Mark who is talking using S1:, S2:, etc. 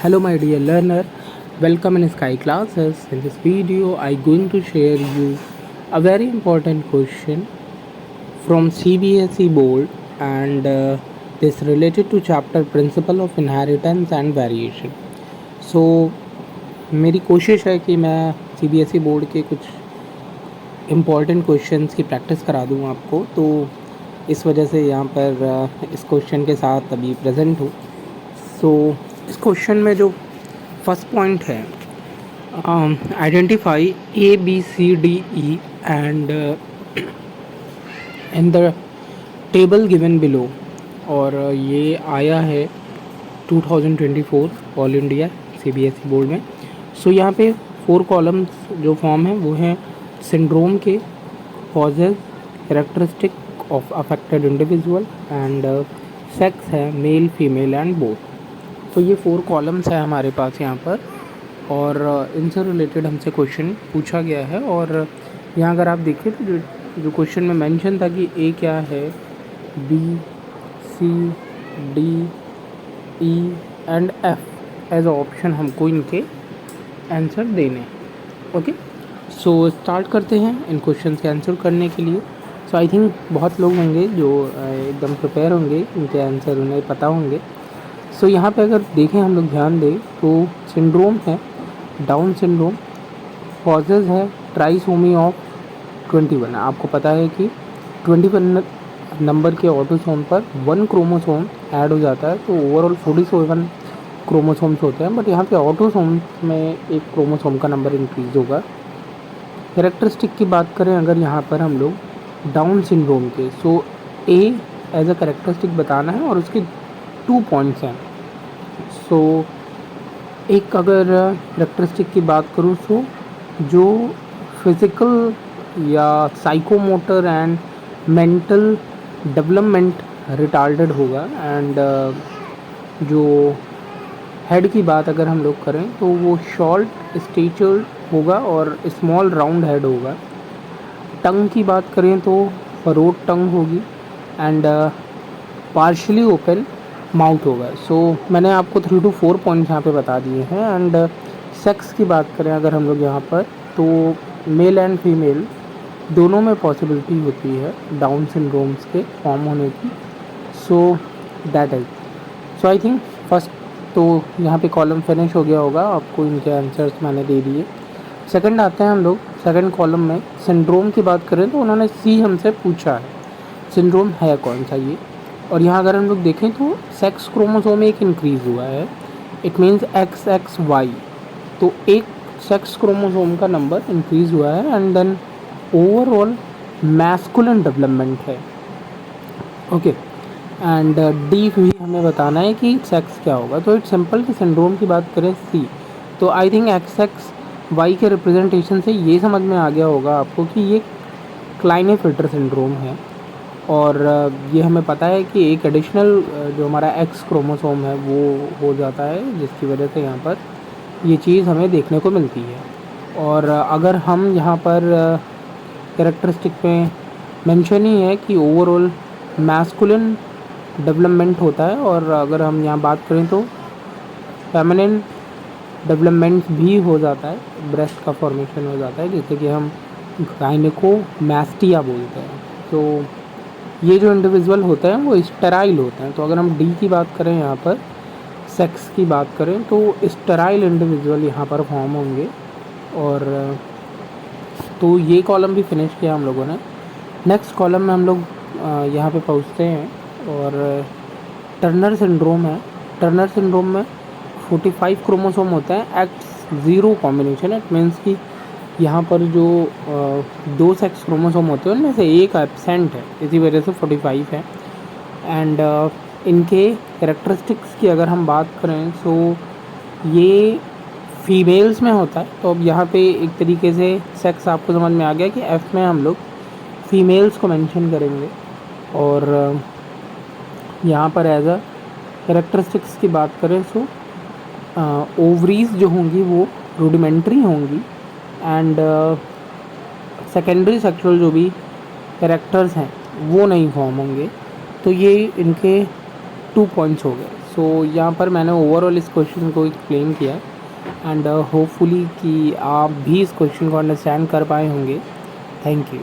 S1: Hello my dear learner, welcome in Sky Classes. In this video I going to share you a very important question from CBSE board and this related to chapter principle of inheritance and variation. So मेरी कोशिश है कि मैं CBSE board के कुछ important questions की practice करा दूँ आपको, तो इस वजह से यहाँ पर इस क्वेश्चन के साथ अभी प्रेजेंट हूँ। सो इस क्वेश्चन में जो फर्स्ट पॉइंट है, identify A B C D E and in the table given below, और ये आया है 2024 ऑल इंडिया CBSE बोर्ड में। सो यहाँ पे 4 कॉलम्स जो फॉर्म है वो हैं सिंड्रोम के, causes, characteristic of affected individual and sex है मेल फीमेल एंड बोथ। तो ये 4 कॉलम्स है हमारे पास यहाँ पर, और इनसे रिलेटेड हमसे क्वेश्चन पूछा गया है। और यहाँ अगर आप देखें तो जो क्वेश्चन में मेंशन था कि ए क्या है, B C D E and F as option हमको इनके आंसर देने। ओके, सो स्टार्ट करते हैं इन क्वेश्चन के आंसर करने के लिए। सो आई थिंक बहुत लोग होंगे जो एकदम प्रिपेयर होंगे, इनके आंसर उन्हें पता होंगे। सो यहाँ पे अगर देखें, हम लोग ध्यान दें तो सिंड्रोम है डाउन सिंड्रोम, कॉजेज़ है ट्राइसोमी ऑफ 21। आपको पता है कि 21 नंबर के ऑटोसोम पर 1 क्रोमोसोम ऐड हो जाता है, तो ओवरऑल 47 क्रोमोसोम्स होते हैं, बट यहाँ पे ऑटोसोम में एक क्रोमोसोम का नंबर इंक्रीज होगा। कैरेक्टरिस्टिक की बात करें अगर यहाँ पर हम लोग डाउन सिंड्रोम के, सो ए एज अ कैरेक्टरिस्टिक बताना है और उसके 2 पॉइंट्स हैं। सो एक अगर कैरेक्टरिस्टिक की बात करूँ, सो जो फिज़िकल या psychomotor and mental development retarded होगा, एंड जो हेड की बात अगर हम लोग करें तो वो शॉर्ट स्टेचर होगा और स्मॉल राउंड हेड होगा। टंग की बात करें तो फरोट टंग होगी एंड पार्शली ओपन माउथ होगा। सो मैंने आपको 3 to 4 पॉइंट्स यहाँ पे बता दिए हैं। एंड सेक्स की बात करें अगर हम लोग यहाँ पर, तो मेल एंड फीमेल दोनों में पॉसिबिलिटी होती है डाउन सिंड्रोम्स के फॉर्म होने की। So that is, so I think first तो यहाँ पे कॉलम फिनिश हो गया होगा, आपको इनके आंसर्स मैंने दे दिए। सेकंड आते हैं हम लोग, सेकंड कॉलम में सिंड्रोम की बात करें तो उन्होंने सी हमसे पूछा है सिंड्रोम है कौन सा ये, और यहाँ अगर हम लोग देखें तो सेक्स क्रोमोसोम एक इंक्रीज़ हुआ है, इट मीन्स XXY, तो एक सेक्स क्रोमोसोम का नंबर इंक्रीज़ हुआ है and then overall masculine development है। ओके, एंड डी भी हमें बताना है कि सेक्स क्या होगा। तो इट्स सिंपल कि सिंड्रोम की बात करें सी, तो आई थिंक XXY के रिप्रेजेंटेशन से ये समझ में आ गया होगा आपको कि ये क्लाइनेफिल्टर सिंड्रोम है। और ये हमें पता है कि एक एडिशनल जो हमारा एक्स क्रोमोसोम है वो हो जाता है, जिसकी वजह से यहाँ पर ये चीज़ हमें देखने को मिलती है। और अगर हम यहाँ पर कैरेक्टरिस्टिक में मेंशन ही है कि ओवरऑल मैस्कुलिन डेवलपमेंट होता है, और अगर हम यहाँ बात करें तो फेमिनिन डेवलपमेंट भी हो जाता है, ब्रेस्ट का फॉर्मेशन हो जाता है, जैसे कि हम गायनेकोमैस्टिया बोलते हैं। तो ये जो इंडिविजुअल होते हैं वो स्टेराइल होते हैं। तो अगर हम डी की बात करें, यहाँ पर सेक्स की बात करें, तो स्टेराइल इंडिविजुअल यहाँ पर फॉर्म होंगे। और तो ये कॉलम भी फिनिश किया हम लोगों ने। नेक्स्ट कॉलम में हम लोग यहाँ पे पहुँचते हैं, और टर्नर सिंड्रोम है। टर्नर सिंड्रोम में 45 क्रोमोसोम होते हैं, X0 कॉम्बिनेशन। इट मीन्स कि यहाँ पर जो 2 सेक्स क्रोमोसोम होते हैं उनमें से एक एब्सेंट है, इसी वजह से 45 है। एंड इनके कैरेक्टरिस्टिक्स की अगर हम बात करें, सो ये फीमेल्स में होता है। तो अब यहाँ पे एक तरीके से सेक्स आपको समझ में आ गया कि F में हम लोग फीमेल्स को मेंशन करेंगे। और यहाँ पर एज अ कैरेक्टरिस्टिक्स की बात करें, सो ओवरीज जो होंगी वो रूडिमेंट्री होंगी, एंड सेकेंडरी सेक्सुअल जो भी कैरेक्टर्स हैं वो नहीं फॉर्म होंगे। तो ये इनके 2 पॉइंट्स हो गए। सो यहाँ पर मैंने ओवरऑल इस क्वेश्चन को एक्सप्लेन किया एंड होपफुली कि आप भी इस क्वेश्चन को अंडरस्टैंड कर पाए होंगे। Thank you.